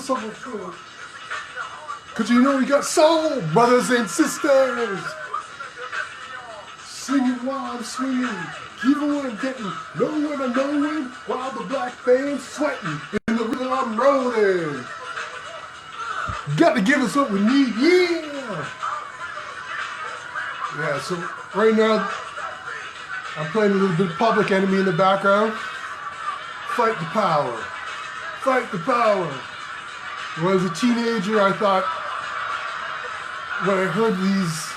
something cool. Cause you know we got soul, brothers and sisters. Singing while I'm swinging, giving what I'm getting, knowing what I'm knowing, while the black band's sweating. In the rhythm I'm rolling. Got to give us what we need, yeah! Yeah, so right now, I'm playing a little bit of Public Enemy in the background. Fight the power. Fight the power. When I was a teenager, I thought, when I heard these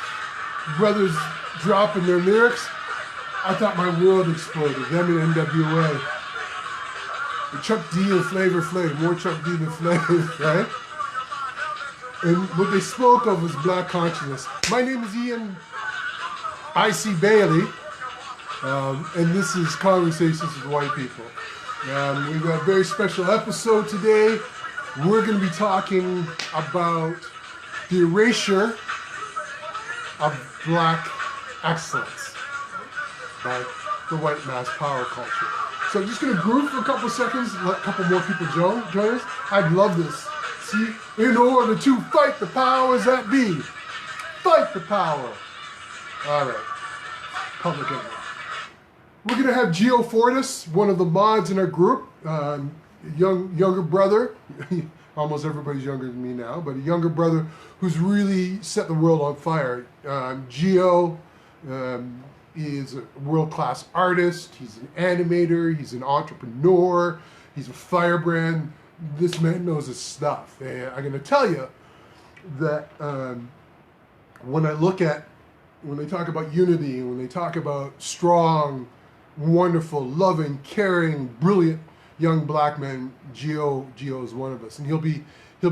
brothers dropping their lyrics, I thought my world exploded. Them and NWA. And Chuck D and Flavor Flav, more Chuck D than Flav, right? And what they spoke of was black consciousness. My name is Ian I.C. Bailey, and this is Conversations with White People. We've got a very special episode today. We're going to be talking about the erasure of black excellence by the white mass power culture. So I'm just going to groove for a couple seconds, let a couple more people join us. I'd love this. See, in order to fight the powers that be. Fight the power. All right. Public Enemy. We're going to have Gio Fortis, one of the mods in our group, younger brother. Almost everybody's younger than me now, but a younger brother who's really set the world on fire. Gio is a world-class artist. He's an animator. He's an entrepreneur. He's a firebrand. This man knows his stuff. And I'm going to tell you that when they talk about unity, when they talk about strong, wonderful, loving, caring, brilliant young black men, Gio is one of us, and he'll be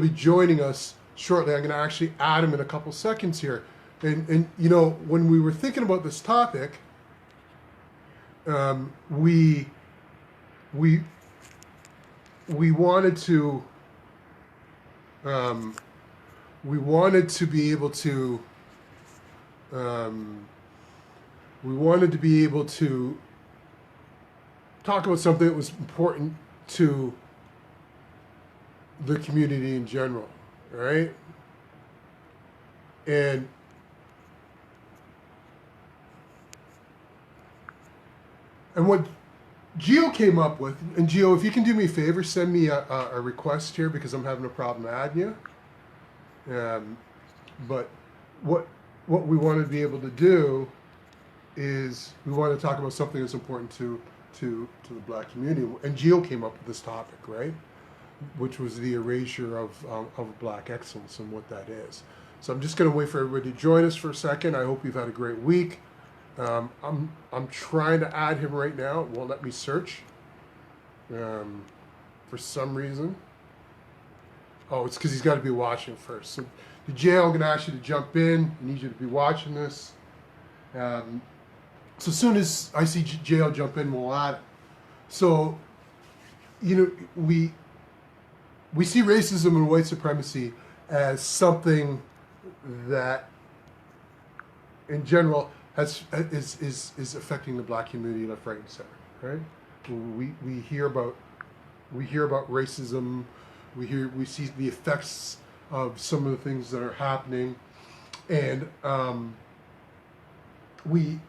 joining us shortly. I'm going to actually add him in a couple seconds here. And you know, when we were thinking about this topic, we wanted to be able to talk about something that was important to the community in general, right? And what Gio came up with, and Gio, if you can do me a favor, send me a request here because I'm having a problem adding you. But what we want to be able to do is we want to talk about something that's important to the black community. And Gio came up with this topic, right? Which was the erasure of black excellence and what that is. So I'm just going to wait for everybody to join us for a second. I hope you've had a great week. I'm trying to add him right now. It won't let me search for some reason. Oh, it's because he's got to be watching first. So, Jay, I'm going to ask you to jump in. I need you to be watching this. So as soon as I see Jay, I'll jump in. We'll add it. So, you know, we see racism and white supremacy as something that, in general, is affecting the black community left, right, and center. Right? We hear about racism. We see the effects of some of the things that are happening, and we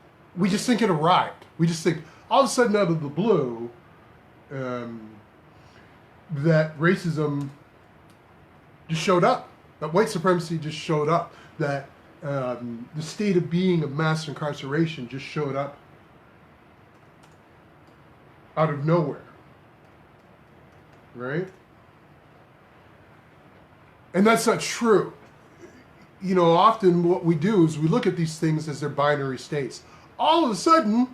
just think it arrived. We just think all of a sudden out of the blue that racism just showed up, that white supremacy just showed up, that the state of being of mass incarceration just showed up out of nowhere, right? And that's not true. You know, often what we do is we look at these things as their binary states. All of a sudden,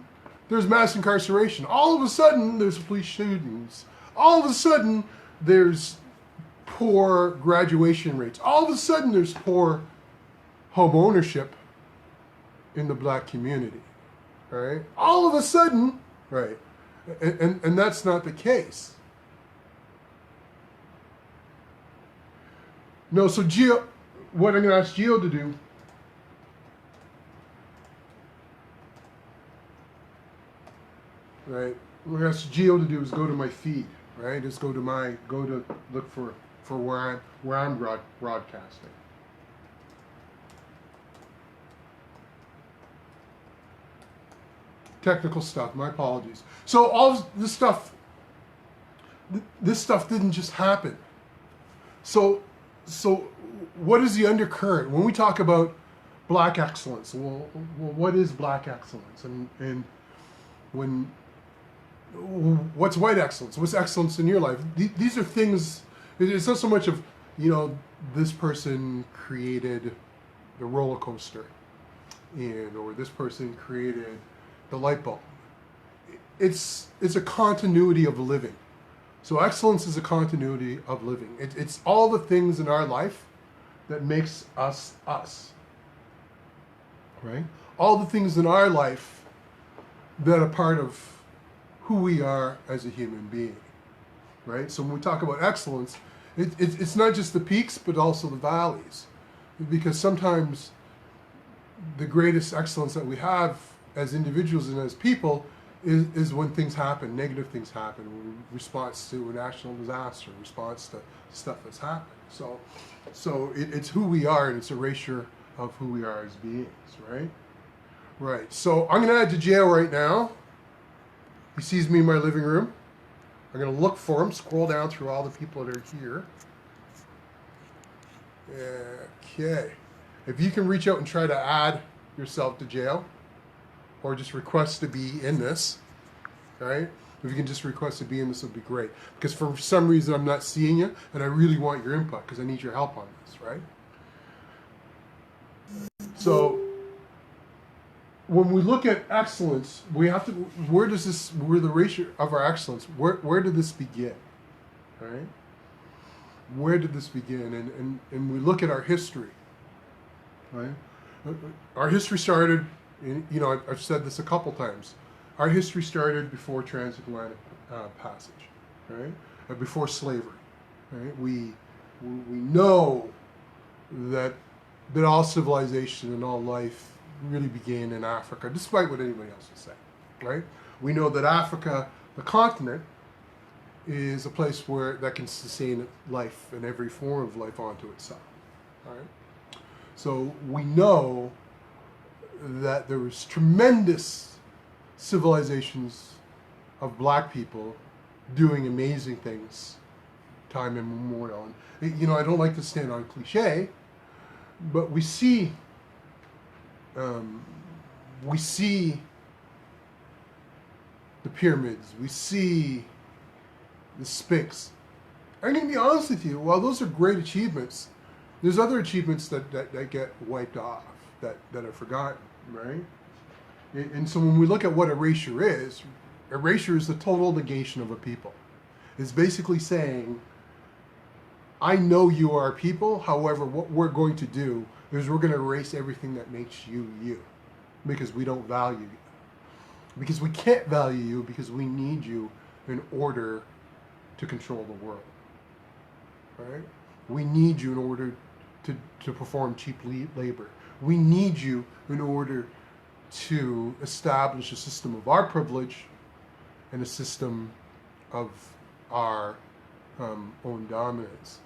there's mass incarceration. All of a sudden, there's police shootings. All of a sudden, there's poor graduation rates. All of a sudden, there's poor home ownership in the black community, right? All of a sudden, right? And that's not the case. No, so Gio, what I'm going to ask Gio to do right, what I'm going to ask Gio to do is go to my feed, right? Just go to look for for where I'm broadcasting. Technical stuff, my apologies. So all this stuff didn't just happen. So what is the undercurrent? When we talk about black excellence, well what is black excellence? And when what's white excellence? What's excellence in your life? These are things, it's not so much of, this person created the roller coaster, or this person created the light bulb. It's a continuity of living. So excellence is a continuity of living. It's all the things in our life that makes us us, right? All the things in our life that are part of who we are as a human being, right? So when we talk about excellence, it's not just the peaks, but also the valleys. Because sometimes the greatest excellence that we have as individuals and as people is when things happen, negative things happen, in response to a national disaster, in response to stuff that's happened. So it's who we are, and it's a erasure of who we are as beings, right? Right. So I'm going to add to jail right now. He sees me in my living room. I'm going to look for him, scroll down through all the people that are here. Okay. If you can reach out and try to add yourself to jail, or just request to be in this, right? If you can just request to be in this, would be great. Because for some reason I'm not seeing you, and I really want your input, because I need your help on this, right? So when we look at excellence, we have to, where the ratio of our excellence, where did this begin, right? Where did this begin? And we look at our history, right? Our history started, I've said this a couple times, our history started before transatlantic passage, right? Before slavery, right? We know that all civilization and all life really began in Africa, despite what anybody else would say, right? We know that Africa, the continent, is a place that can sustain life and every form of life onto itself, right? So we know that there was tremendous civilizations of black people doing amazing things time immemorial. And, I don't like to stand on cliche, but we see the pyramids, we see the Sphinx. I'm going to be honest with you, while those are great achievements, there's other achievements that get wiped off, that are forgotten, right? And so when we look at what erasure is the total negation of a people. It's basically saying, I know you are a people, however, what we're going to do is we're going to erase everything that makes you you, because we don't value you. Because we can't value you, because we need you in order to control the world, right? We need you in order to perform cheap labor. We need you in order to establish a system of our privilege and a system of our own dominance.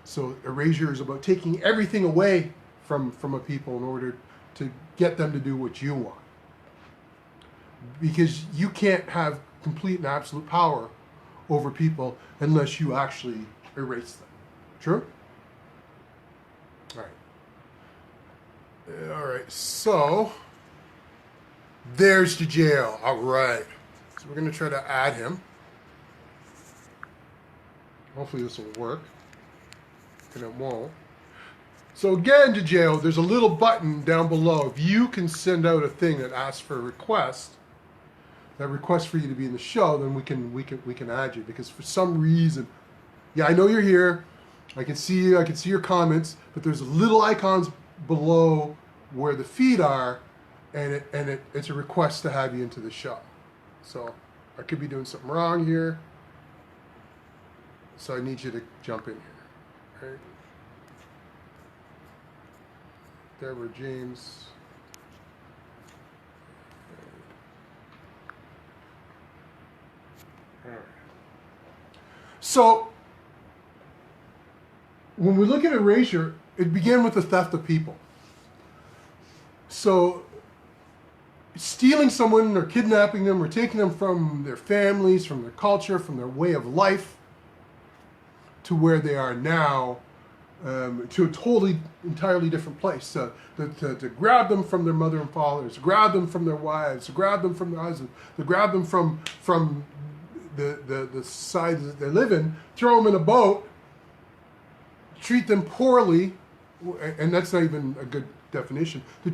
So erasure is about taking everything away from a people in order to get them to do what you want. Because you can't have complete and absolute power over people unless you actually erase them. True? All right, so there's the jail. All right. So we're going to try to add him. Hopefully this will work. And it won't. So again, to jail, there's a little button down below. If you can send out a thing that asks for a request, that request for you to be in the show, then we can add you. Because for some reason, yeah, I know you're here. I can see you. I can see your comments. But there's little icons below where the feed are, and it's a request to have you into the show. So I could be doing something wrong here. So I need you to jump in here. Right? Deborah James. All right. So when we look at erasure, it began with the theft of people. So stealing someone or kidnapping them or taking them from their families, from their culture, from their way of life to where they are now, to a totally, entirely different place. To grab them from their mother and fathers, to grab them from their wives, to grab them from their husbands, to grab them from the side that they live in, throw them in a boat, treat them poorly, and that's not even a good definition. To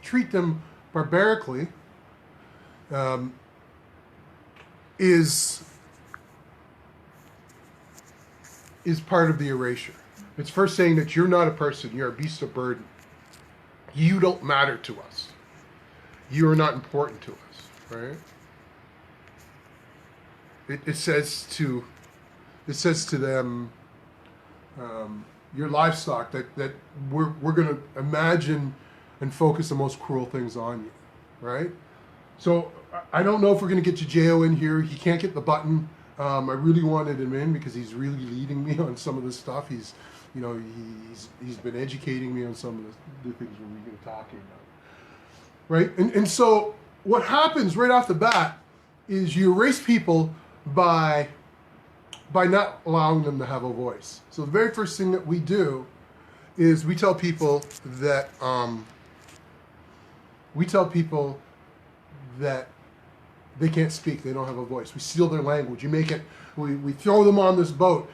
treat them barbarically is part of the erasure. It's first saying that you're not a person, you're a beast of burden. You don't matter to us. You are not important to us, right? It says to them, your livestock, that we're going to imagine and focus the most cruel things on you, right? So I don't know if we're going to get Jao in here. He can't get the button. I really wanted him in because he's really leading me on some of this stuff. He's been educating me on some of the things we're going to be talking about, right? And so what happens right off the bat is you erase people by not allowing them to have a voice. So the very first thing that we do is we tell people that they can't speak, they don't have a voice. We steal their language. We throw them on this boat,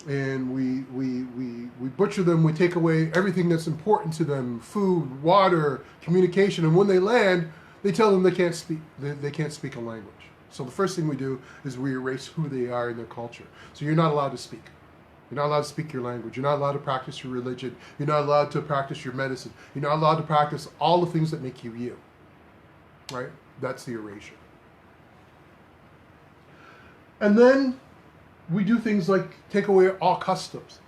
and we butcher them. We take away everything that's important to them: food, water, communication. And when they land, they tell them they can't speak. They can't speak a language. So the first thing we do is we erase who they are in their culture. So you're not allowed to speak. You're not allowed to speak your language. You're not allowed to practice your religion. You're not allowed to practice your medicine. You're not allowed to practice all the things that make you you. Right? That's the erasure. And then we do things like take away all customs,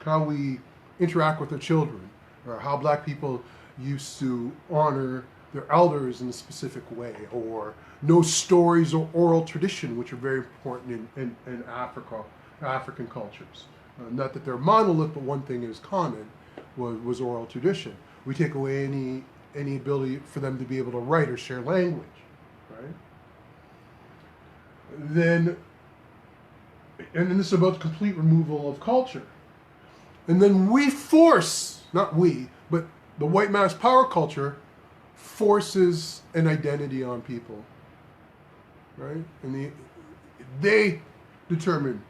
how we interact with our children, or how black people used to honor their elders in a specific way, or no stories or oral tradition, which are very important in African cultures. Not that they're monolith, but one thing is common was oral tradition. We take away any ability for them to be able to write or share language, right? And then this is about complete removal of culture. And then we force, not we, but the white mass power culture forces an identity on people, right? And they determine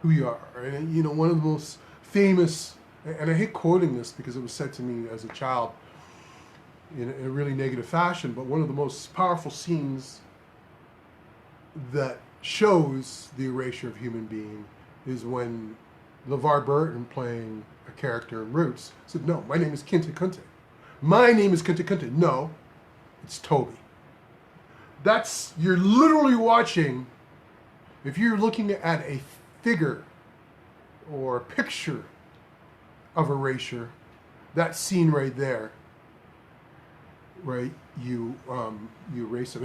who you are. And one of the most famous, and I hate quoting this because it was said to me as a child in a really negative fashion, but one of the most powerful scenes that shows the erasure of human being is when LeVar Burton, playing a character in Roots, said, "No, my name is Kinte Kunte. My name is Kinte Kunte. No, it's Toby." You're literally watching, if you're looking at a figure or a picture of erasure, that scene right there, right? You erase them,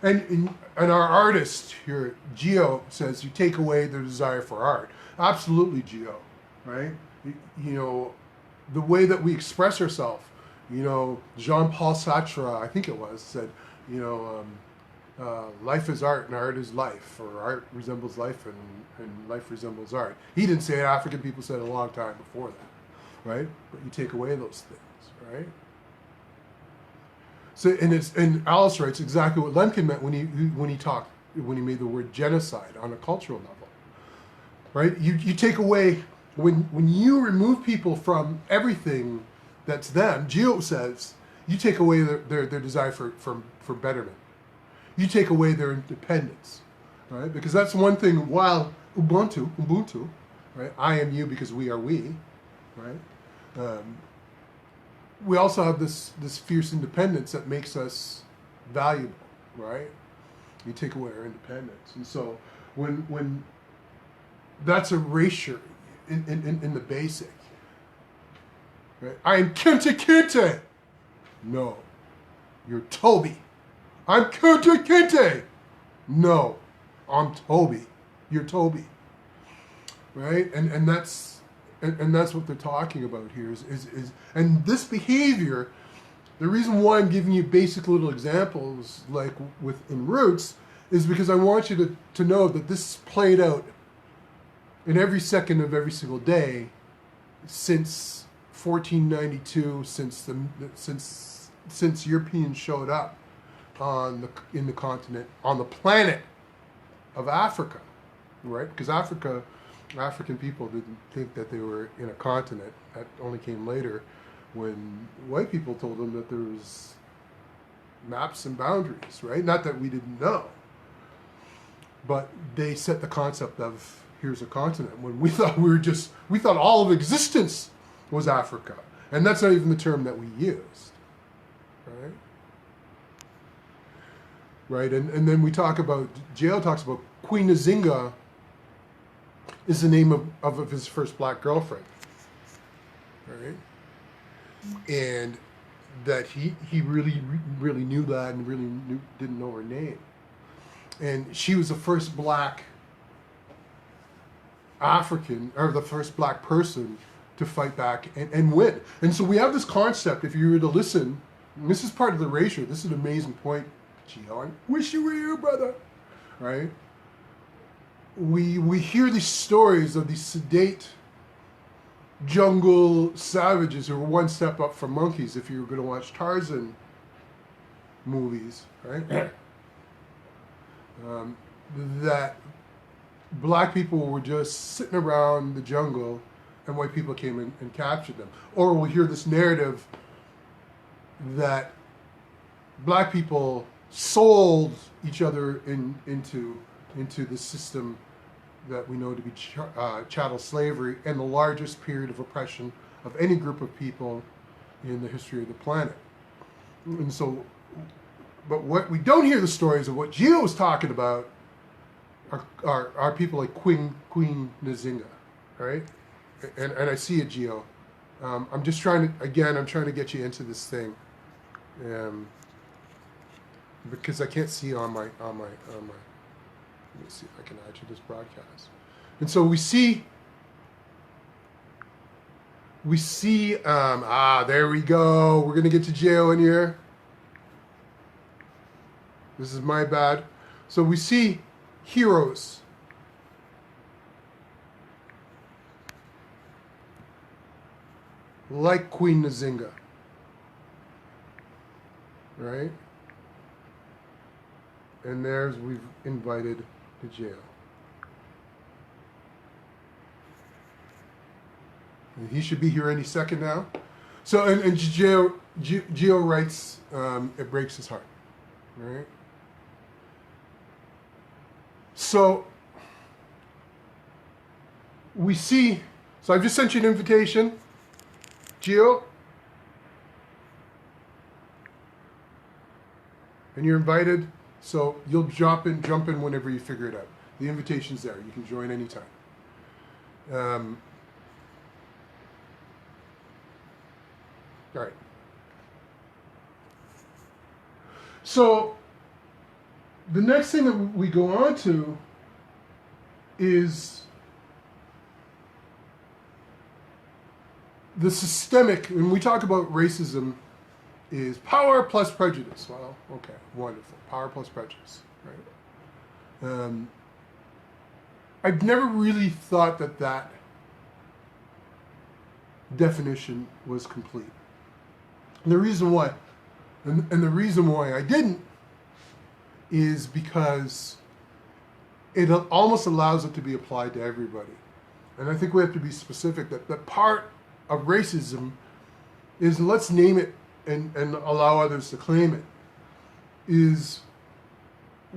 and our artist here, Gio, says you take away their desire for art. Absolutely, Gio, right? The way that we express ourselves. Jean-Paul Sartre, I think it was, said, life is art and art is life, or art resembles life and life resembles art. He didn't say it. African people said it a long time before that, right? But you take away those things, right? So, and Alice writes exactly what Lemkin meant when he made the word genocide on a cultural level, right? You take away, when you remove people from everything that's them. Gio says you take away their desire for betterment. You take away their independence, right? Because that's one thing. While Ubuntu, right? I am you because we are we, right? We also have this fierce independence that makes us valuable, right? You take away our independence, and so when that's erasure in the basic, right? I am Kinte Kinte. No, you're Toby. I'm Kinte Kinte. No, I'm Toby. You're Toby. right? And that's what they're talking about here is and this behavior. The reason why I'm giving you basic little examples like within Roots is because I want you to know that this played out in every second of every single day since 1492, since Europeans showed up in the continent, on the planet of Africa, right? Because African people didn't think that they were in a continent. That only came later, when white people told them that there was maps and boundaries, right? Not that we didn't know, but they set the concept of here's a continent when we thought we thought all of existence was Africa, and that's not even the term that we used, right? Right, and then we talk about, J.L. talks about Queen Nzinga is the name of his first black girlfriend, right? And that he really knew that and didn't know her name. And she was the first black African, or the first black person to fight back and win. And so we have this concept, if you were to listen, and this is part of the erasure, this is an amazing point, Gio, I wish you were here, brother, right? We hear these stories of these sedate jungle savages who are one step up from monkeys if you were going to watch Tarzan movies, right? That black people were just sitting around the jungle and white people came in and captured them. Or we'll hear this narrative that black people sold each other into the system that we know to be chattel slavery, and the largest period of oppression of any group of people in the history of the planet. And so, but what we don't hear the stories of what Gio was talking about are people like Queen Nzinga, right? And I see it, Gio. I'm just trying to get you into this thing, because I can't see on my. Let me see if I can add you this broadcast. And so we see, there we go. We're going to get to Gio in here. This is my bad. So we see heroes. Like Queen Nzinga. Right? And we've invited to jail. And he should be here any second now. So, and Gio writes, it breaks his heart, right? So, we see, so I've just sent you an invitation, Gio, and you're invited. So you'll jump in whenever you figure it out. The invitation's there. You can join anytime. All right. So the next thing that we go on to is the systemic, when we talk about racism, is power plus prejudice. Well, okay, wonderful. Power plus prejudice, right? I've never really thought that definition was complete. And the reason why, and the reason why I didn't, is because it almost allows it to be applied to everybody. And I think we have to be specific that part of racism is, let's name it and allow others to claim it, is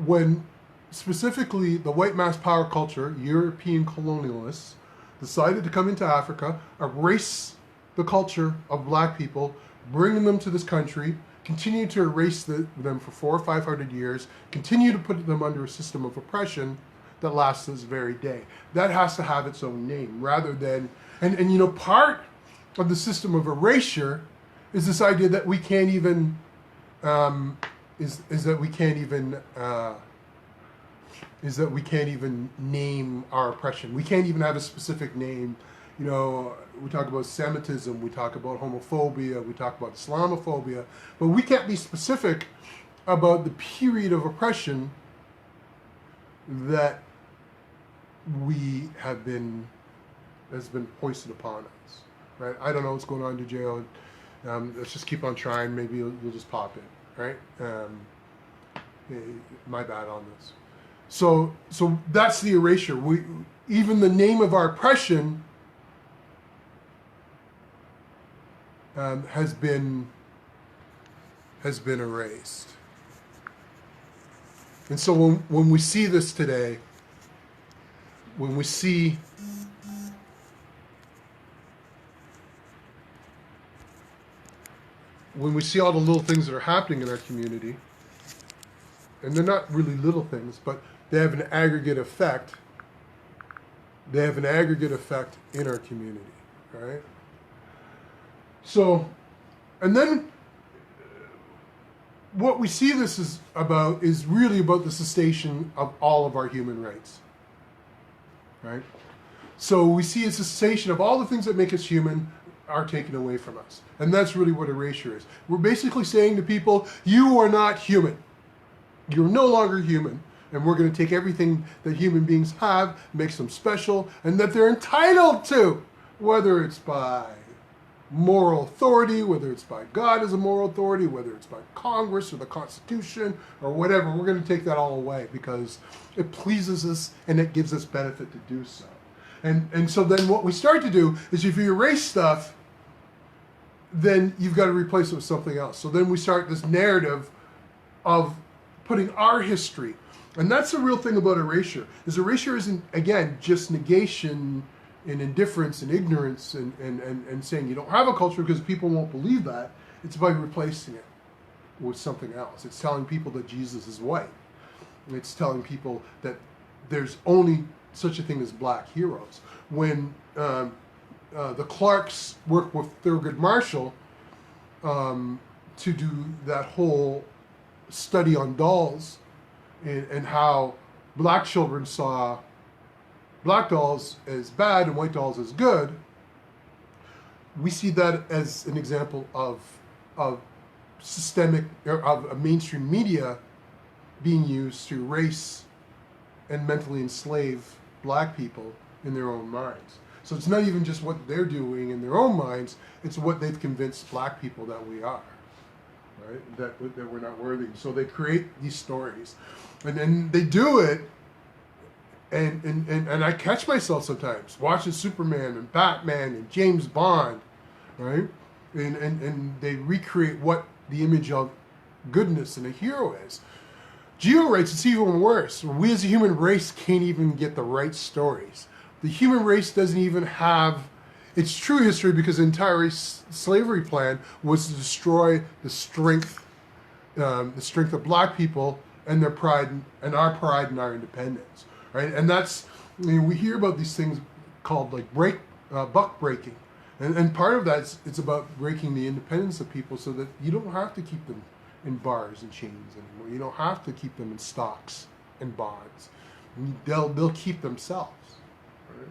when specifically the white mass power culture, European colonialists, decided to come into Africa, erase the culture of black people, bring them to this country, continue to erase them for 400 or 500 years, continue to put them under a system of oppression that lasts this very day. That has to have its own name, rather than, and you know, part of the system of erasure is this idea that we can't even, is that we can't even name our oppression. We can't even have a specific name. You know, we talk about Semitism, we talk about homophobia, we talk about Islamophobia, but we can't be specific about the period of oppression that has been foisted upon us, right? I don't know what's going on in jail. Let's just keep on trying. Maybe you'll just pop in, right? My bad on this. So that's the erasure. Even the name of our oppression has been erased. And so when we see this today, when we see all the little things that are happening in our community, and they're not really little things, but they have an aggregate effect. They have an aggregate effect in our community, right? So, and then what we see this is really about the cessation of all of our human rights, right? So we see a cessation of all the things that make us human are taken away from us. And that's really what erasure is. We're basically saying to people, you are not human. You're no longer human. And we're going to take everything that human beings have, makes them special, and that they're entitled to, whether it's by moral authority, whether it's by God as a moral authority, whether it's by Congress or the Constitution or whatever. We're going to take that all away because it pleases us and it gives us benefit to do so. And so then what we start to do is if you erase stuff, then you've got to replace it with something else. So then we start this narrative of putting our history. And that's the real thing about erasure. Is erasure isn't, again, just negation and indifference and ignorance and saying you don't have a culture because people won't believe that. It's by replacing it with something else. It's telling people that Jesus is white. It's telling people that there's only such a thing as black heroes. When the Clarks worked with Thurgood Marshall to do that whole study on dolls and how black children saw black dolls as bad and white dolls as good, we see that as an example of systemic, of a mainstream media being used to erase and mentally enslave black people in their own minds. So it's not even just what they're doing in their own minds, it's what they've convinced black people that we are, right? That we're not worthy. So they create these stories. And then they do it, and I catch myself sometimes watching Superman and Batman and James Bond, right? And they recreate what the image of goodness and a hero is. Geo writes it's even worse. We as a human race can't even get the right stories. The human race doesn't even have its true history because the entire slavery plan was to destroy the strength of black people and their pride and our independence, right? And that's, I mean, we hear about these things called like buck breaking, and part of that is it's about breaking the independence of people so that you don't have to keep them in bars and chains anymore. You don't have to keep them in stocks and bonds. They'll keep themselves. Right?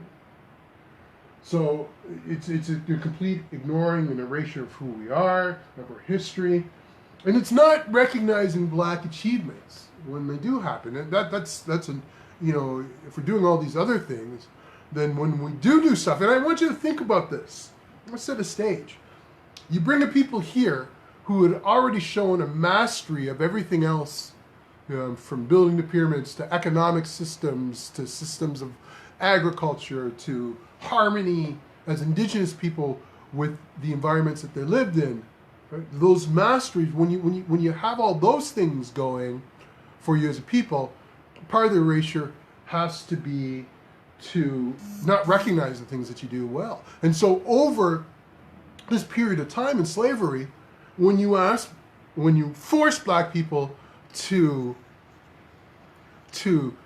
So it's a complete ignoring and erasure of who we are, of our history, and it's not recognizing black achievements when they do happen. And that's a, you know, if we're doing all these other things, then when we do stuff, and I want you to think about this. Let's set a stage. You bring a people here who had already shown a mastery of everything else, from building the pyramids to economic systems to systems of agriculture to harmony as indigenous people with the environments that they lived in. Right? Those masteries, when you have all those things going for you as a people, part of the erasure has to be to not recognize the things that you do well. And so over this period of time in slavery, when you force black people to tend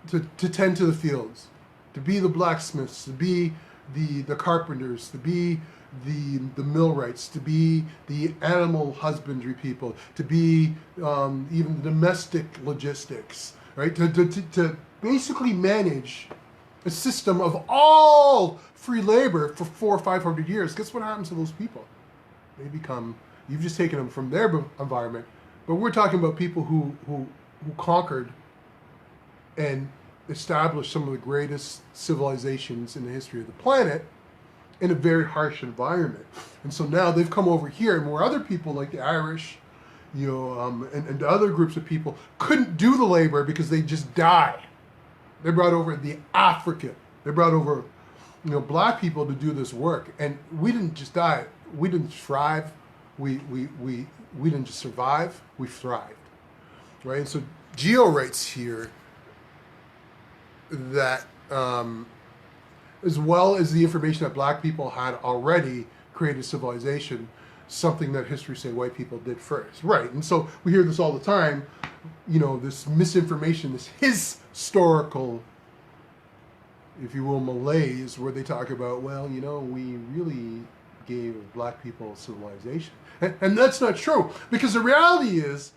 to the fields, to be the blacksmiths, to be the carpenters, to be the millwrights, to be the animal husbandry people, to be even the domestic logistics, right? To basically manage a system of all free labor for 400 or 500 years. Guess what happens to those people? They become, you've just taken them from their environment, but we're talking about people who conquered and established some of the greatest civilizations in the history of the planet in a very harsh environment. And so now they've come over here, and where other people like the Irish, and other groups of people couldn't do the labor because they just die. They brought over the African. They brought over, black people to do this work, and we didn't just die. We didn't thrive. We didn't just survive. We thrived, right? And so Geo writes here that as well as the information that black people had already created civilization, something that history say white people did first, right? And so we hear this all the time, this misinformation, this historical, if you will, malaise, where they talk about, well, we really gave black people civilization. And that's not true, because the reality is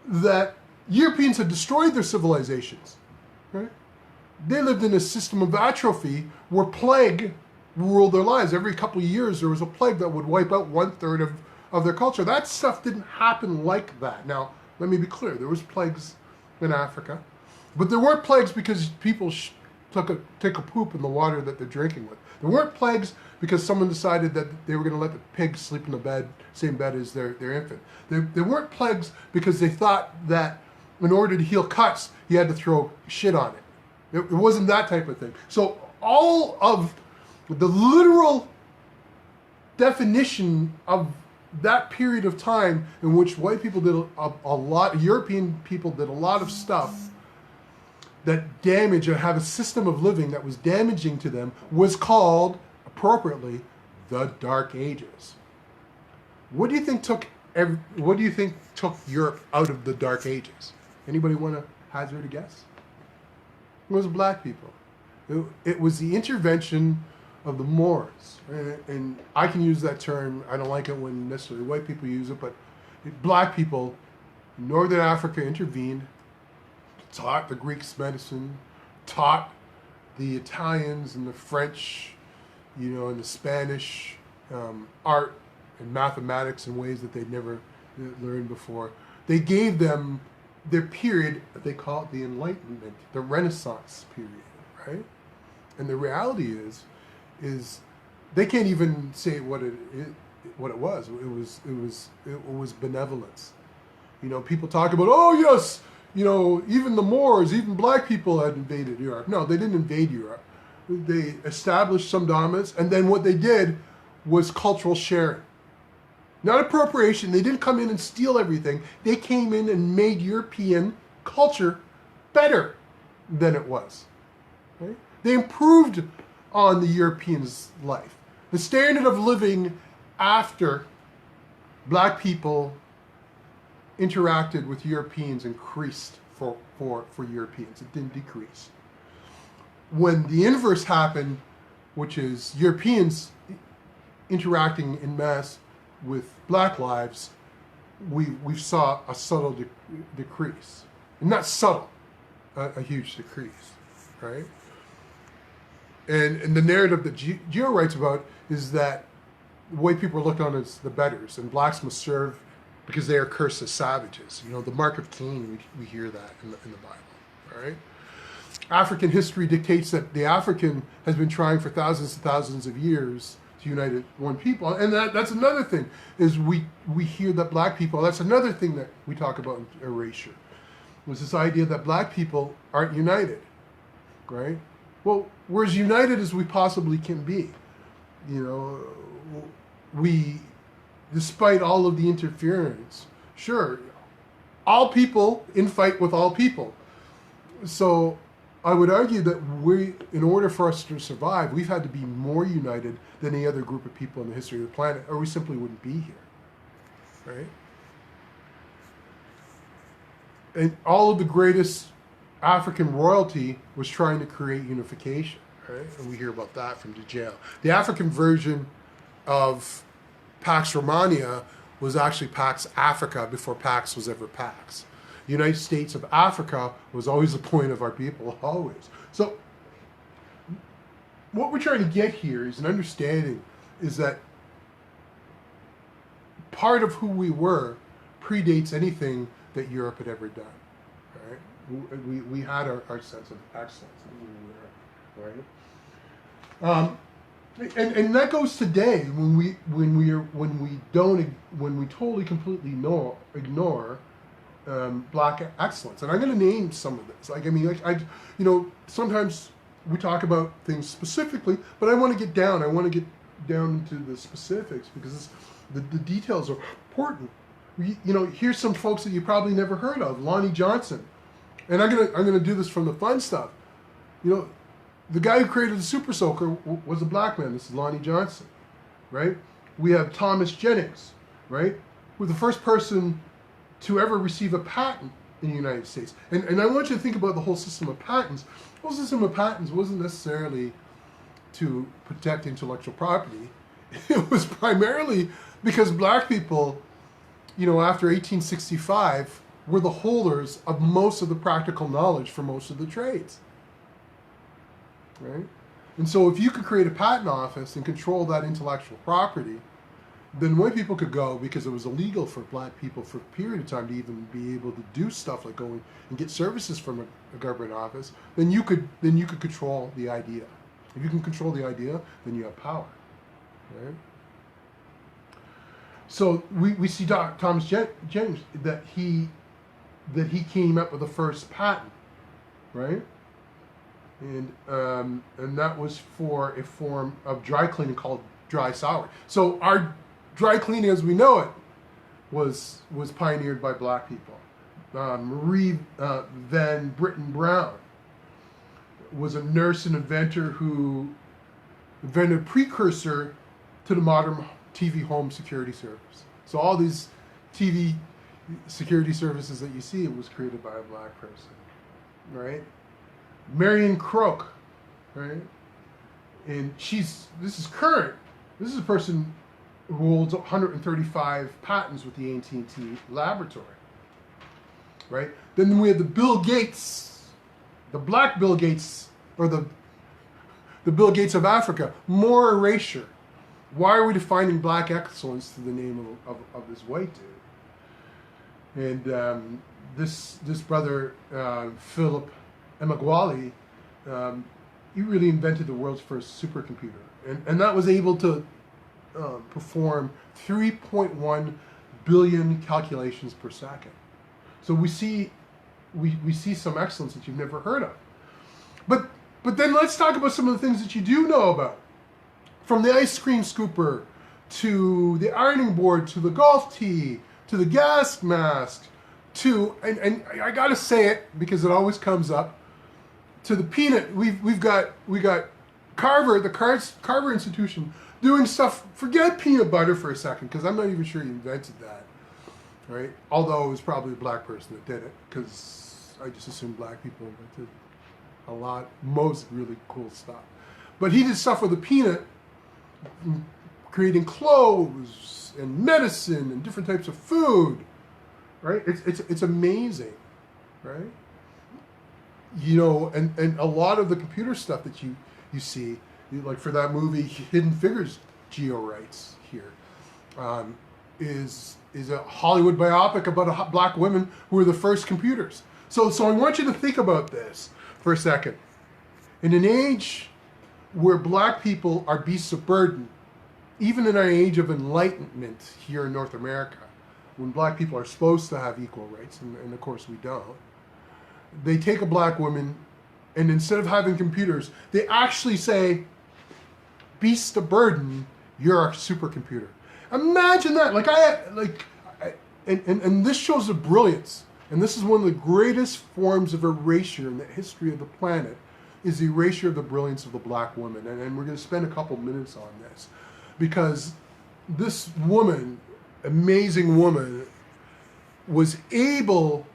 that Europeans had destroyed their civilizations, right? They lived in a system of atrophy where plague ruled their lives. Every couple of years there was a plague that would wipe out 1/3 of their culture. That stuff didn't happen like that. Now, let me be clear. There was plagues in Africa, but there weren't plagues because people take a poop in the water that they're drinking with. There weren't plagues because someone decided that they were going to let the pig sleep in the same bed as their infant. There weren't plagues because they thought that in order to heal cuts, you had to throw shit on it. It wasn't that type of thing. So all of the literal definition of that period of time in which white people did a lot, European people did a lot of stuff that damage or have a system of living that was damaging to them, was called appropriately the Dark Ages. What do you think took Europe out of the Dark Ages? Anybody want to hazard a guess? It was black people. It was the intervention of the Moors. And I can use that term. I don't like it when necessarily white people use it, but black people in Northern Africa intervened, taught the Greeks medicine, taught the Italians and the French, and the Spanish art and mathematics in ways that they'd never learned before. They gave them their period, they call it the Enlightenment, the Renaissance period, right? And the reality is they can't even say what it was. It was benevolence. People talk about, oh yes, even the Moors, even black people had invaded Europe. No, they didn't invade Europe. They established some dominance, and then what they did was cultural sharing. Not appropriation. They didn't come in and steal everything. They came in and made European culture better than it was. Right? They improved on the Europeans' life. The standard of living after black people interacted with Europeans increased for Europeans. It didn't decrease. When the inverse happened, which is Europeans interacting in mass with black lives, we saw a subtle decrease. And not subtle, a huge decrease, right? And the narrative that Geo writes about is that white people are looked on as the betters, and blacks must serve because they are cursed as savages. The mark of Cain, we hear that in the Bible, right? African history dictates that the African has been trying for thousands and thousands of years to unite one people. And that's another thing, is we hear that black people, that's another thing that we talk about in erasure, was this idea that black people aren't united, right? Well, we're as united as we possibly can be. We, despite all of the interference, sure, all people infight with all people. So I would argue that in order for us to survive, we've had to be more united than any other group of people in the history of the planet, or we simply wouldn't be here, right? And all of the greatest African royalty was trying to create unification, right? And we hear about that from DeGale. The African version of Pax Romania was actually Pax Africa before Pax was ever Pax. The United States of Africa was always the point of our people, always. So what we're trying to get here is an understanding is that part of who we were predates anything that Europe had ever done. Right? We had our sense of excellence in who we were, right? And that goes today when we totally completely ignore black excellence. And I'm going to name some of this. Like, I mean, sometimes we talk about things specifically, but I want to get down. I want to get down to the specifics because the details are important. Here's some folks that you probably never heard of. Lonnie Johnson, and I'm gonna do this from the fun stuff. The guy who created the Super Soaker was a black man. This is Lonnie Johnson, right? We have Thomas Jennings, right? Who was the first person to ever receive a patent in the United States. And I want you to think about the whole system of patents. The whole system of patents wasn't necessarily to protect intellectual property. It was primarily because black people, after 1865, were the holders of most of the practical knowledge for most of the trades. Right? And so if you could create a patent office and control that intellectual property, then white people could go, because it was illegal for black people for a period of time to even be able to do stuff like go and get services from a government office, then you could control the idea. If you can control the idea, then you have power. Right? So we see Thomas Jennings that he came up with the first patent, right? And that was for a form of dry cleaning called dry souring. So our dry cleaning as we know it was pioneered by black people. Marie Van Britton Brown was a nurse and inventor who invented a precursor to the modern TV home security service. So all these TV security services that you see, it was created by a black person, right? Marion Crook, right? And this is current. This is a person who holds 135 patents with the AT&T laboratory, right? Then we have the Bill Gates, the black Bill Gates, or the Bill Gates of Africa. More erasure. Why are we defining black excellence to the name of this white dude? And this brother, Philip Emeagwali, he really invented the world's first supercomputer. And that was able to perform 3.1 billion calculations per second. So we see some excellence that you've never heard of. But then let's talk about some of the things that you do know about. From the ice cream scooper, to the ironing board, to the golf tee, to the gas mask, to, and I gotta say it because it always comes up, to the peanut. We got Carver, the Carver Institution, doing stuff. Forget peanut butter for a second, because I'm not even sure he invented that, right? Although it was probably a black person that did it, because I just assume black people invented most really cool stuff. But he did stuff with a peanut, creating clothes and medicine and different types of food, right? It's amazing, right? And a lot of the computer stuff that you see, like for that movie Hidden Figures, Geo rights here, is a Hollywood biopic about black women who were the first computers. So I want you to think about this for a second. In an age where black people are beasts of burden, even in our age of enlightenment here in North America, when black people are supposed to have equal rights, and of course we don't, they take a black woman, and instead of having computers, they actually say, beast of burden, you're a supercomputer. Imagine that. And this shows the brilliance, and this is one of the greatest forms of erasure in the history of the planet, is the erasure of the brilliance of the black woman. And we're going to spend a couple minutes on this, because this woman, amazing woman, was able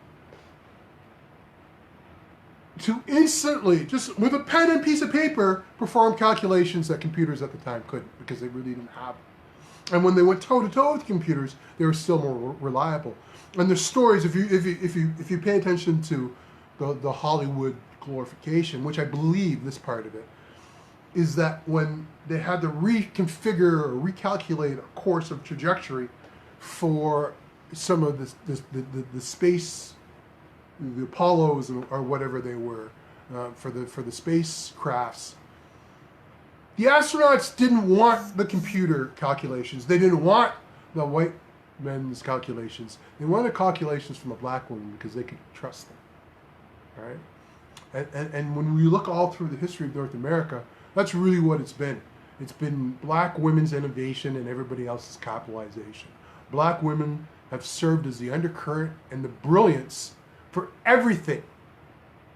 to instantly, just with a pen and piece of paper, perform calculations that computers at the time couldn't, because they really didn't have them. And when they went toe-to-toe with computers, they were still more reliable. And there's stories, if you pay attention to the Hollywood glorification, which I believe this part of it, is that when they had to reconfigure or recalculate a course of trajectory for some of the space, the Apollos or whatever they were, for the spacecrafts, the astronauts didn't want the computer calculations. They didn't want the white men's calculations. They wanted calculations from a black woman because they could trust them. All right? And when we look all through the history of North America, that's really what it's been. It's been black women's innovation and everybody else's capitalization. Black women have served as the undercurrent and the brilliance for everything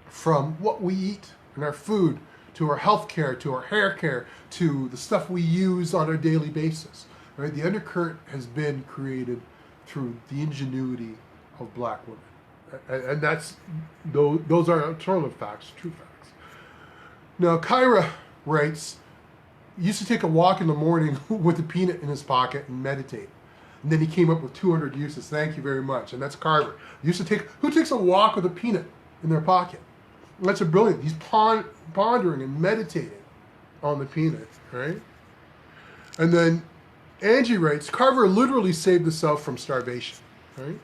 from what we eat and our food to our health care, to our hair care, to the stuff we use on a daily basis. Right? The undercurrent has been created through the ingenuity of black women. And those are alternative facts, true facts. Now, Kyra writes, he used to take a walk in the morning with a peanut in his pocket and meditate. And then he came up with 200 uses. Thank you very much. And that's Carver. Who takes a walk with a peanut in their pocket? That's a brilliant. He's pondering and meditating on the peanut, right? And then Angie writes, Carver literally saved the South from starvation, right?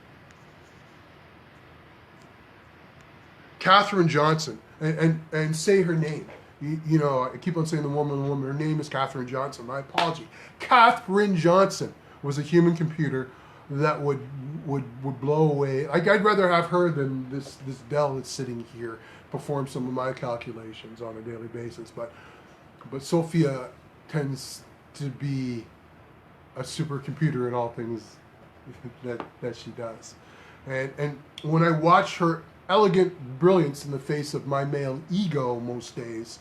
Katherine Johnson, and say her name. You know, I keep on saying the woman. Her name is Katherine Johnson. My apology. Katherine Johnson was a human computer that would blow away. I'd rather have her than this Dell that's sitting here perform some of my calculations on a daily basis. But Sophia tends to be a supercomputer in all things that she does. And when I watch her elegant brilliance in the face of my male ego most days,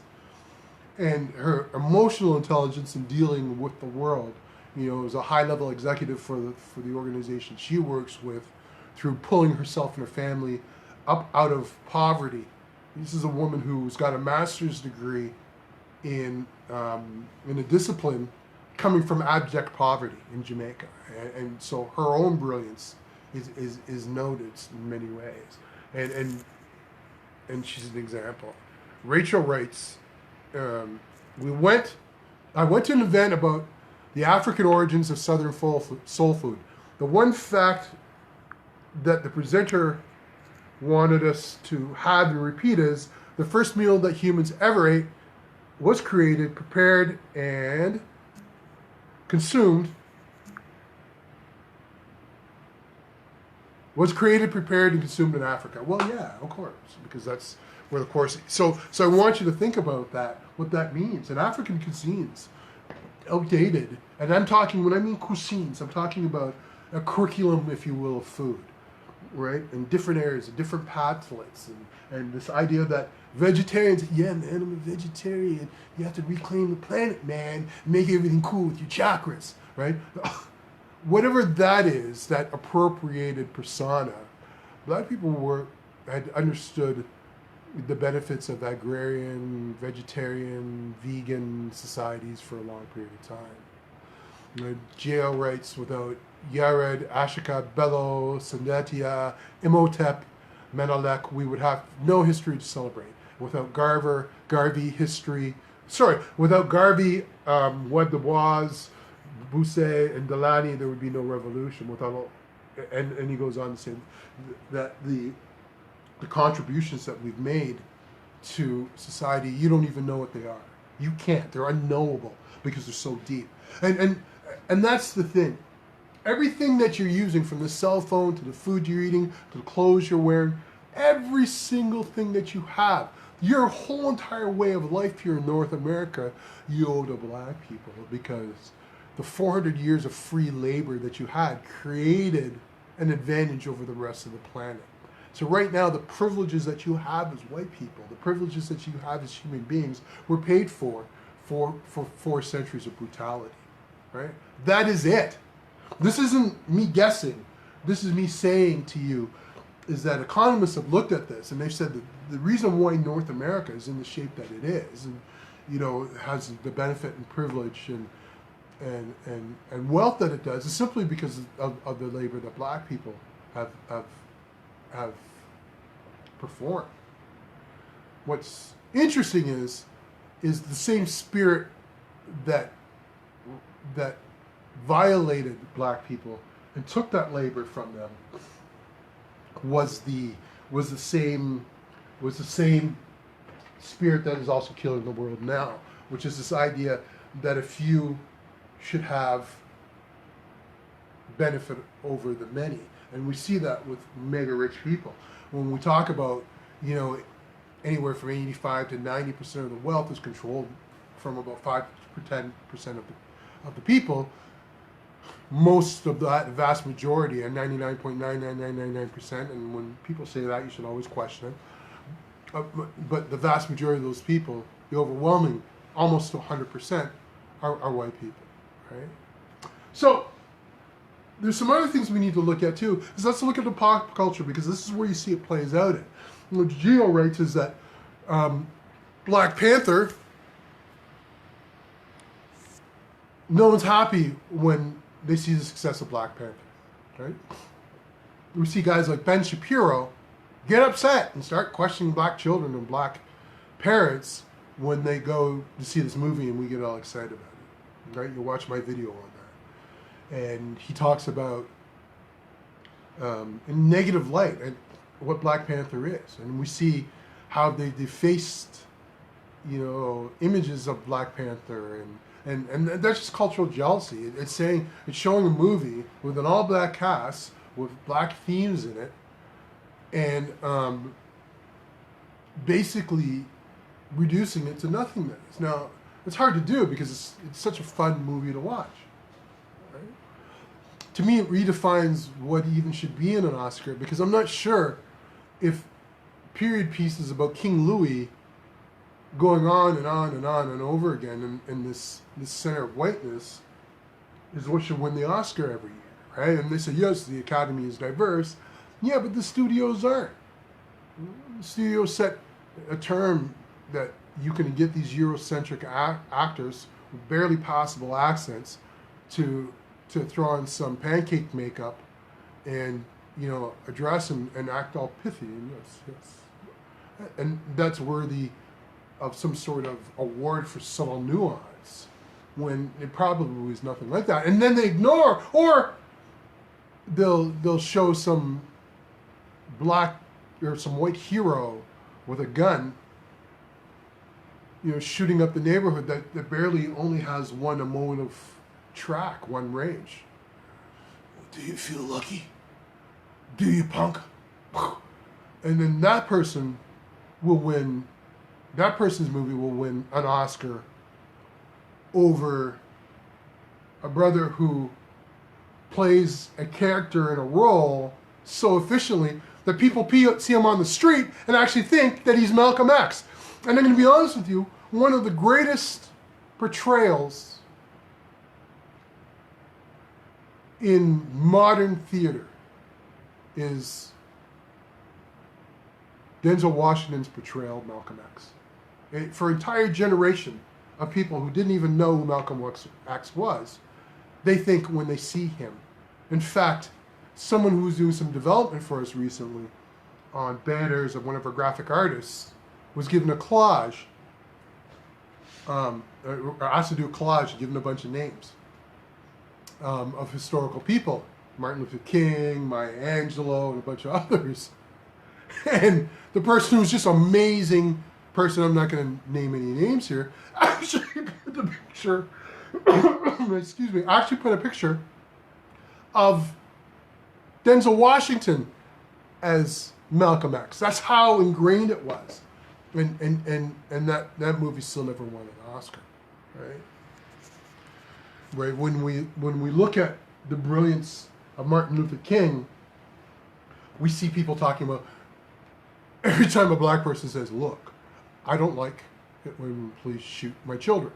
and her emotional intelligence in dealing with the world, you know, as a high-level executive for the organization she works with, through pulling herself and her family up out of poverty. This is a woman who's got a master's degree in a discipline coming from abject poverty in Jamaica, and so her own brilliance is noted in many ways, and she's an example. Rachel writes, I went to an event about the African origins of Southern soul food. The one fact that the presenter wanted us to have and repeat is the first meal that humans ever ate was created, prepared, and consumed. Was created, prepared, and consumed in Africa. Well, yeah, of course, because that's where the course. So I want you to think about that, what that means. And African cuisines, outdated, and I'm talking, when I mean cuisines, I'm talking about a curriculum, if you will, of food, right? In different areas, different pathways, and this idea that vegetarians, yeah, man, I'm a vegetarian. You have to reclaim the planet, man, make everything cool with your chakras, right? Whatever that is, that appropriated persona, black people had understood the benefits of agrarian, vegetarian, vegan societies for a long period of time. You know, J.L. writes, without Yared, Ashika, Bello, Sandatia, Imhotep, Menelek, we would have no history to celebrate. Without Garvey, history. Sorry, without Garvey, Webb Du Bois, Bousset, and Delany, there would be no revolution. Without, and he goes on to say that the contributions that we've made to society, you don't even know what they are. You can't. They're unknowable because they're so deep. And that's the thing. Everything that you're using, from the cell phone to the food you're eating to the clothes you're wearing, every single thing that you have, your whole entire way of life here in North America, you owe to black people, because the 400 years of free labor that you had created an advantage over the rest of the planet. So right now, the privileges that you have as white people, the privileges that you have as human beings, were paid for 4 centuries of brutality, right? That is it. This isn't me guessing. This is me saying to you, is that economists have looked at this and they've said that the reason why North America is in the shape that it is, and, you know, has the benefit and privilege and wealth that it does is simply because of the labor that black people have performed. What's interesting is the same spirit that violated black people and took that labor from them was the same spirit that is also killing the world now, which is this idea that a few should have benefit over the many. And we see that with mega rich people. When we talk about, anywhere from 85 to 90% of the wealth is controlled from about 5 to 10% of the people, most of that, the vast majority, and 99.99999%, and when people say that, you should always question it. But the vast majority of those people, the overwhelming, almost 100%, are white people, right? So there's some other things we need to look at too. Is let's look at the pop culture, because this is where you see it plays out in. What Geo writes is that Black Panther, no one's happy when they see the success of Black Panther, right? We see guys like Ben Shapiro get upset and start questioning black children and black parents when they go to see this movie, and we get all excited about it, right? You watch my video on that. And he talks about in negative light and what Black Panther is. And we see how they defaced, images of Black Panther, and that's just cultural jealousy. It's showing a movie with an all-black cast with black themes in it, and basically reducing it to nothingness. Now, it's hard to do because it's such a fun movie to watch. Right? To me, it redefines what even should be in an Oscar, because I'm not sure if period pieces about King Louis going on and on and on and over again in this center of whiteness is what should win the Oscar every year, right? And they say, yes, the Academy is diverse. Yeah, but the studios aren't. The studios set a term that you can get these Eurocentric actors with barely passable accents to throw on some pancake makeup and address and act all pithy, and yes. And that's worthy of some sort of award for subtle nuance, when it probably was nothing like that. And then they ignore, or they'll show some black or some white hero with a gun, shooting up the neighborhood that barely only has one emotive track, one range. Do you feel lucky? Do you, punk? And then that person's movie will win an Oscar over a brother who plays a character in a role so efficiently that people see him on the street and actually think that he's Malcolm X. And I'm going to be honest with you, one of the greatest portrayals in modern theater is Denzel Washington's portrayal of Malcolm X. For an entire generation of people who didn't even know who Malcolm X was, they think when they see him. In fact, someone who was doing some development for us recently on banners of one of our graphic artists was given a collage, or asked to do a collage, given a bunch of names of historical people. Martin Luther King, Maya Angelou, and a bunch of others. And the person who was just amazing person, I'm not going to name any names here, actually put the picture, excuse me, actually put a picture of Denzel Washington as Malcolm X. That's how ingrained it was. And that movie still never won an Oscar, right? Right, when we look at the brilliance of Martin Luther King, we see people talking about, every time a black person says, look, I don't like it when police shoot my children,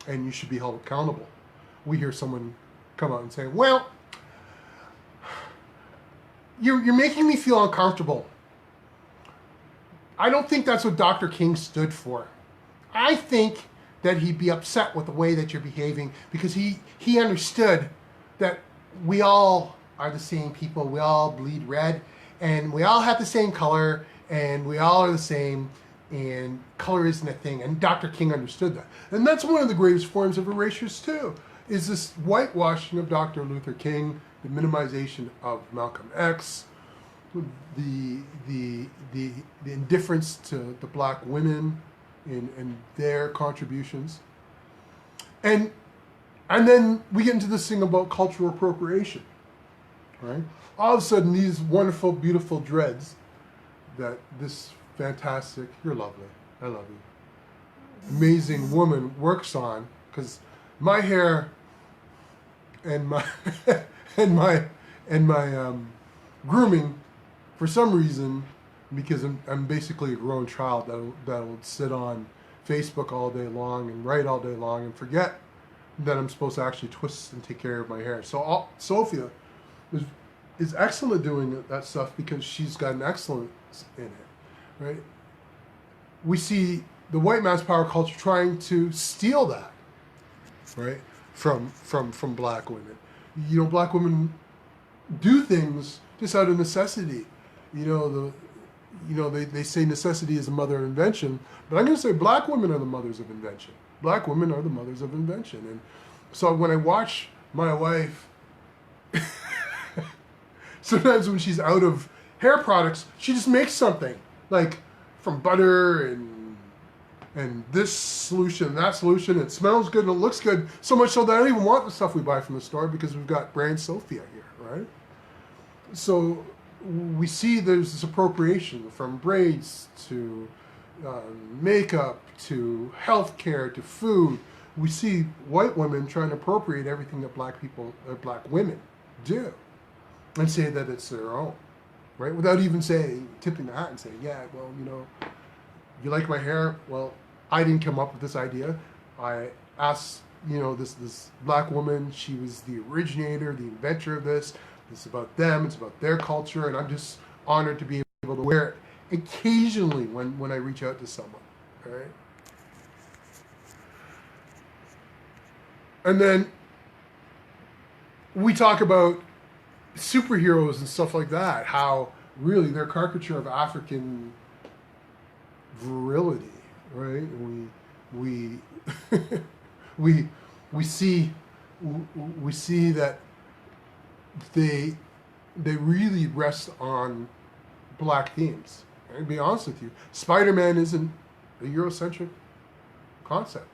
and you should be held accountable. We hear someone come out and say, well, you're making me feel uncomfortable. I don't think that's what Dr. King stood for. I think that he'd be upset with the way that you're behaving, because he understood that we all are the same people. We all bleed red, and we all have the same color, and we all are the same, and color isn't a thing. And Dr. King understood that. And that's one of the greatest forms of erasures too, is this whitewashing of Dr. Luther King, the minimization of Malcolm X, the indifference to the black women and their contributions. And then we get into this thing about cultural appropriation, right? All of a sudden, these wonderful, beautiful dreads that this fantastic, you're lovely, I love you, amazing woman works on, because my hair and my and my grooming, for some reason, because I'm basically a grown child that'll sit on Facebook all day long and write all day long and forget that I'm supposed to actually twist and take care of my hair. So Sophia is excellent doing that stuff because she's got an excellence in it, right? We see the white mass power culture trying to steal that, right, from black women. You know, black women do things just out of necessity. They say necessity is the mother of invention, but I'm going to say black women are the mothers of invention. Black women are the mothers of invention. And so when I watch my wife, sometimes when she's out of hair products, she just makes something, like from butter and this solution and that solution. It smells good and it looks good, so much so that I don't even want the stuff we buy from the store because we've got brand Sophia here, right? So we see there's this appropriation from braids to makeup to healthcare to food. We see white women trying to appropriate everything that black black women do and say that it's their own, right? Without even tipping the hat and saying, yeah, well, you like my hair? Well, I didn't come up with this idea. I asked, this black woman, she was the originator, the inventor of this. It's about them, it's about their culture, and I'm just honored to be able to wear it occasionally when I reach out to someone, right? And then we talk about superheroes and stuff like that, how really they're a caricature of African virility, right? We see that they really rest on black themes. Right? To be honest with you, Spider-Man isn't a Eurocentric concept.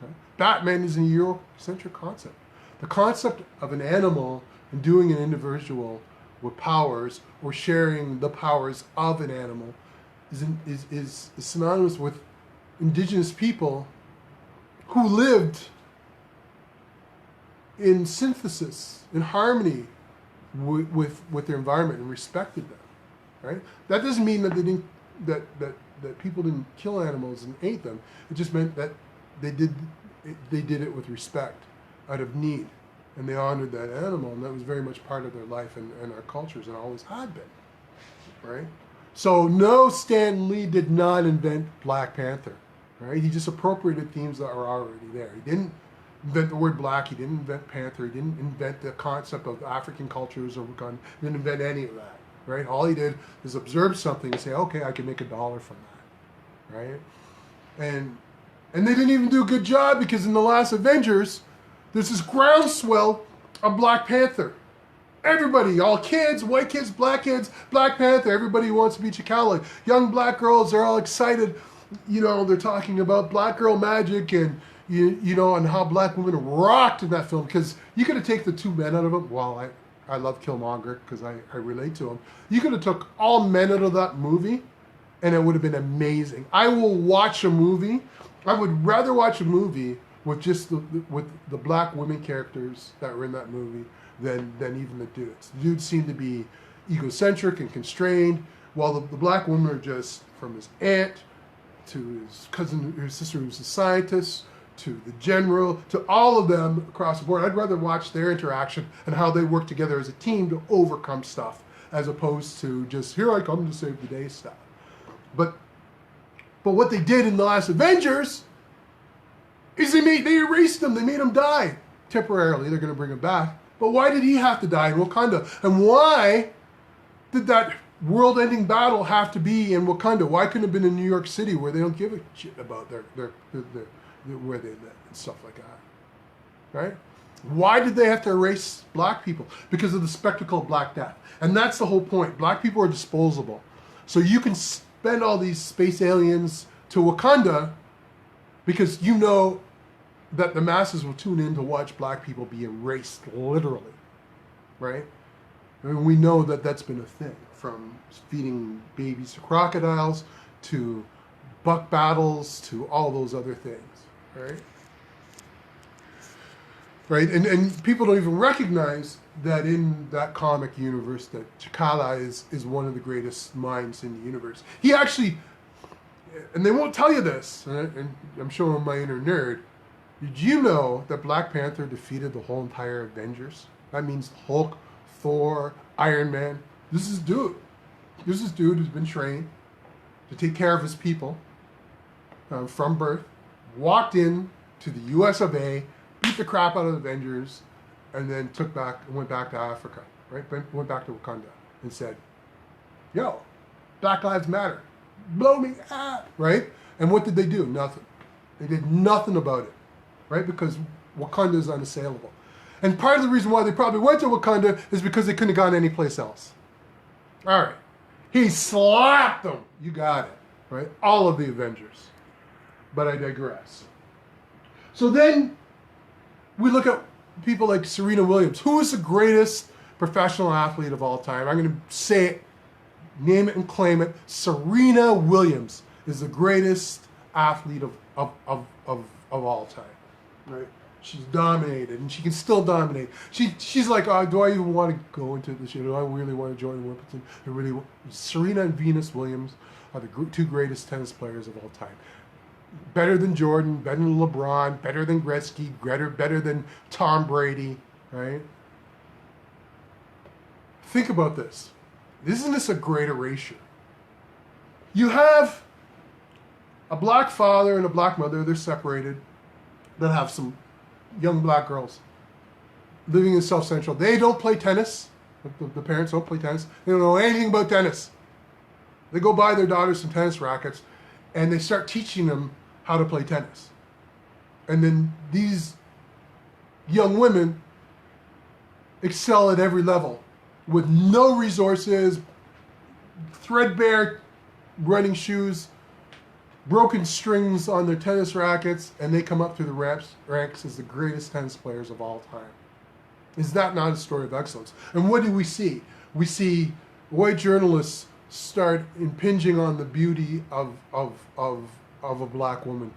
Okay? Batman is a Eurocentric concept. The concept of an animal enduing an individual with powers or sharing the powers of an animal is synonymous with indigenous people who lived in synthesis, in harmony with their environment and respected them, right? That doesn't mean that they didn't that people didn't kill animals and ate them. It just meant that they did it with respect, out of need, and they honored that animal, and that was very much part of their life and our cultures, and always had been, right? So no, Stan Lee did not invent Black Panther, right? He just appropriated themes that were already there. He didn't invent the word black, he didn't invent panther, he didn't invent the concept of African cultures or gun, he didn't invent any of that, right? All he did is observe something and say, okay, I can make $1 from that, right? And they didn't even do a good job, because in the last Avengers, there's this groundswell of Black Panther. Everybody, all kids, white kids, Black Panther, everybody wants to be T'Challa. Young black girls, they're all excited. They're talking about black girl magic and, and how black women rocked in that film, because you could have taken the two men out of it. Well, I love Killmonger because I relate to him. You could have took all men out of that movie and it would have been amazing. I will watch a movie. I would rather watch a movie with just with the black women characters that were in that movie than even the dudes. The dudes seem to be egocentric and constrained, while the black women are just, from his aunt to his cousin, his sister who's a scientist, to the general, to all of them across the board. I'd rather watch their interaction and how they work together as a team to overcome stuff, as opposed to just, here I come to save the day stuff. But what they did in the last Avengers is they erased him. They made him die. Temporarily, they're going to bring him back. But why did he have to die in Wakanda? And why did that world-ending battle have to be in Wakanda? Why couldn't it have been in New York City, where they don't give a shit about their where they live and stuff like that, right? Why did they have to erase black people? Because of the spectacle of Black Death. And that's the whole point. Black people are disposable. So you can spend all these space aliens to Wakanda because you know that the masses will tune in to watch black people be erased, literally, right? I mean, we know that that's been a thing, from feeding babies to crocodiles, to buck battles, to all those other things, right? Right, and people don't even recognize that in that comic universe that T'Challa is one of the greatest minds in the universe. He actually, and they won't tell you this, and I'm showing my inner nerd, did you know that Black Panther defeated the whole entire Avengers? That means Hulk, Thor, Iron Man. This is dude who's been trained to take care of his people from birth, walked in to the US of A, beat the crap out of the Avengers, and then went back to Africa, right? Went back to Wakanda and said, yo, Black Lives Matter. Blow me up, right? And what did they do? Nothing. They did nothing about it, right? Because Wakanda is unassailable. And part of the reason why they probably went to Wakanda is because they couldn't have gone anyplace else. All right. He slapped them. You got it, right? All of the Avengers. But I digress. So then we look at people like Serena Williams. Who is the greatest professional athlete of all time? I'm going to say it, name it and claim it. Serena Williams is the greatest athlete of all time, right? She's dominated, and she can still dominate. She's like, oh, do I even want to go into this? Do I really want to join Wimbledon? Serena and Venus Williams are the two greatest tennis players of all time. Better than Jordan, better than LeBron, better than Gretzky, better than Tom Brady, right? Think about this. Isn't this a great erasure? You have a black father and a black mother, they're separated, that have some young black girls living in South Central. They don't play tennis. The parents don't play tennis. They don't know anything about tennis. They go buy their daughters some tennis rackets, and they start teaching them how to play tennis. And then these young women excel at every level with no resources, threadbare running shoes, broken strings on their tennis rackets, and they come up through the ranks as the greatest tennis players of all time. Is that not a story of excellence? And what do we see? We see white journalists start impinging on the beauty of a black woman.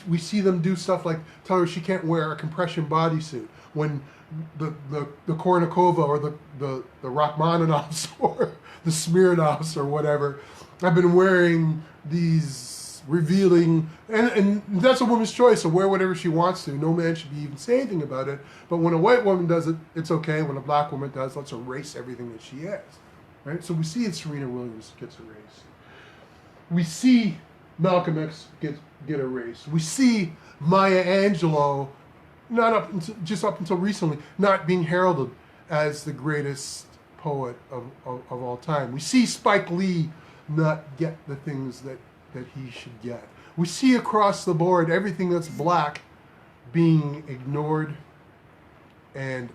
We see them do stuff like tell her she can't wear a compression bodysuit when the Kornikova or the Rachmaninoffs or the Smirnoffs or whatever have been wearing these revealing, and that's a woman's choice to wear whatever she wants to. No man should be even say anything about it. But when a white woman does it, it's okay. When a black woman does, let's erase everything that she is. Right? So we see that Serena Williams gets erased. We see Malcolm X get erased. We see Maya Angelou, just up until recently, not being heralded as the greatest poet of all time. We see Spike Lee not get the things that he should get. We see across the board everything that's black being ignored and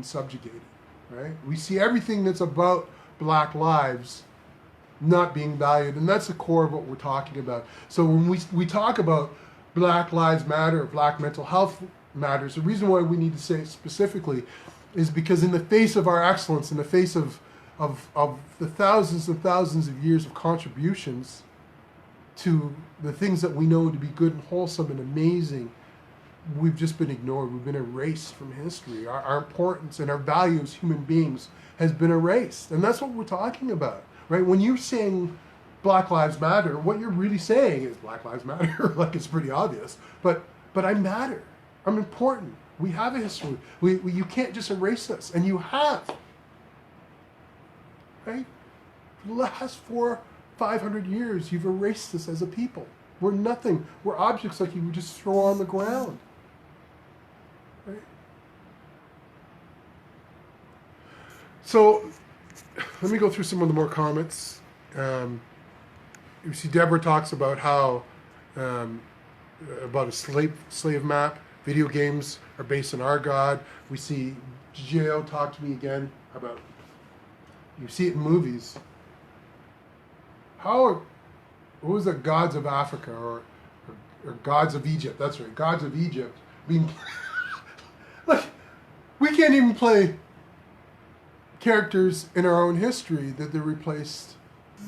subjugated, right? We see everything that's about black lives not being valued, and that's the core of what we're talking about. So when we talk about Black Lives Matter, Black mental health matters, the reason why we need to say it specifically is because in the face of our excellence, in the face of the thousands and thousands of years of contributions to the things that we know to be good and wholesome and amazing, we've just been ignored. We've been erased from history. Our importance and our value as human beings has been erased. And that's what we're talking about, right? When you're saying Black Lives Matter, what you're really saying is Black Lives Matter. Like, it's pretty obvious. But I matter. I'm important. We have a history. You can't just erase us. And you have. Right? For the last 400-500 years, you've erased us as a people. We're nothing. We're objects like you would just throw on the ground. Right? So, let me go through some of the more comments. You see Deborah talks about how, about a slave map. Video games are based on our God. We see Gio talk to me again about, you see it in movies. What was the gods of Africa or gods of Egypt? That's right, gods of Egypt being like, we can't even play characters in our own history that they're replaced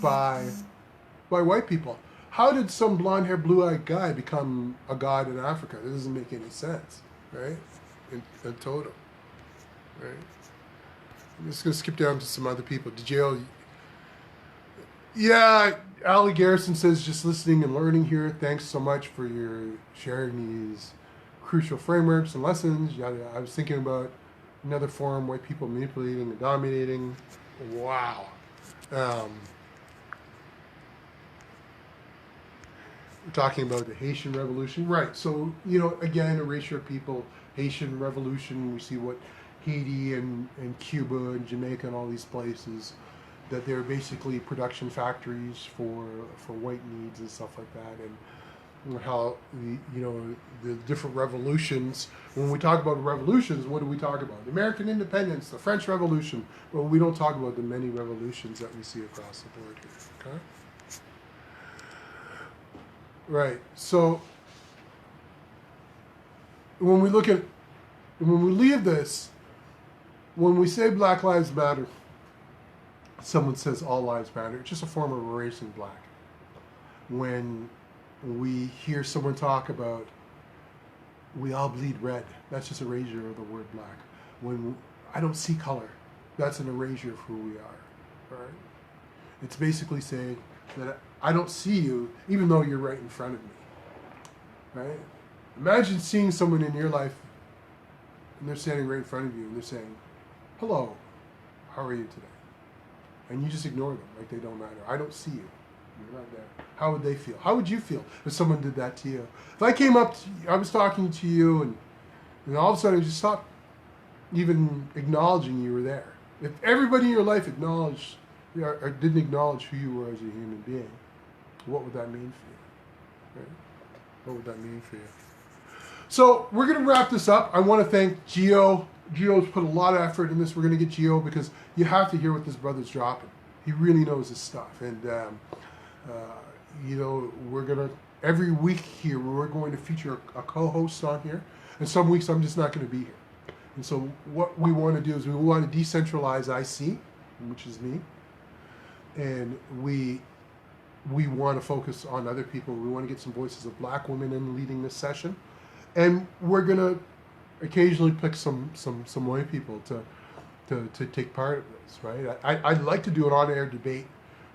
by white people. How did some blonde-haired, blue-eyed guy become a god in Africa? That doesn't make any sense, right? In total, right? I'm just going to skip down to some other people. Yeah, Ali Garrison says, just listening and learning here. Thanks so much for your sharing these crucial frameworks and lessons. Yeah, I was thinking about another form, white people manipulating and dominating. Wow. We're talking about the Haitian Revolution. Right, so, again, erasure of people, Haitian Revolution, we see what Haiti and Cuba and Jamaica and all these places, that they're basically production factories for white needs and stuff like that, and how the different revolutions. When we talk about revolutions, what do we talk about? The American independence, the French Revolution. Well, we don't talk about the many revolutions that we see across the board here. Okay. Right. So when we leave this, when we say Black Lives Matter, someone says all lives matter. It's just a form of erasing black. When we hear someone talk about we all bleed red, that's just erasure of the word black. When I don't see color, that's an erasure of who we are. Right? It's basically saying that I don't see you, even though you're right in front of me. Right? Imagine seeing someone in your life, and they're standing right in front of you, and they're saying, "Hello, how are you today?" And you just ignore them like they don't matter. I don't see you. You're not there. How would they feel? How would you feel if someone did that to you? If I came up to you, I was talking to you, and all of a sudden I just stopped even acknowledging you were there. If everybody in your life acknowledged or didn't acknowledge who you were as a human being, what would that mean for you? Right? What would that mean for you? So we're going to wrap this up. I want to thank Gio. Gio's put a lot of effort in this. We're going to get Gio because you have to hear what this brother's dropping. He really knows his stuff. And, we're going to, every week here, we're going to feature a co-host on here. And some weeks I'm just not going to be here. And so what we want to do is we want to decentralize IC, which is me. And we want to focus on other people. We want to get some voices of black women in leading this session. And we're going to occasionally pick some white people to take part of this, right? I'd like to do an on-air debate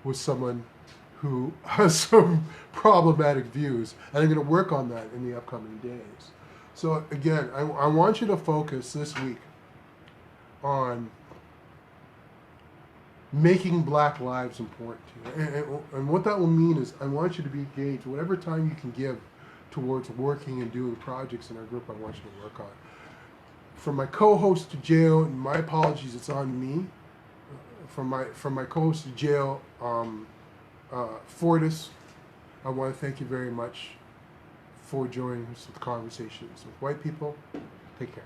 with someone who has some problematic views, and I'm going to work on that in the upcoming days. So again, I want you to focus this week on making black lives important to you. And what that will mean is I want you to be engaged. Whatever time you can give towards working and doing projects in our group, I want you to work on. From my co-host to Jail, and my apologies, it's on me. From my co-host to Jail, Fortis, I want to thank you very much for joining us with conversations with white people. Take care.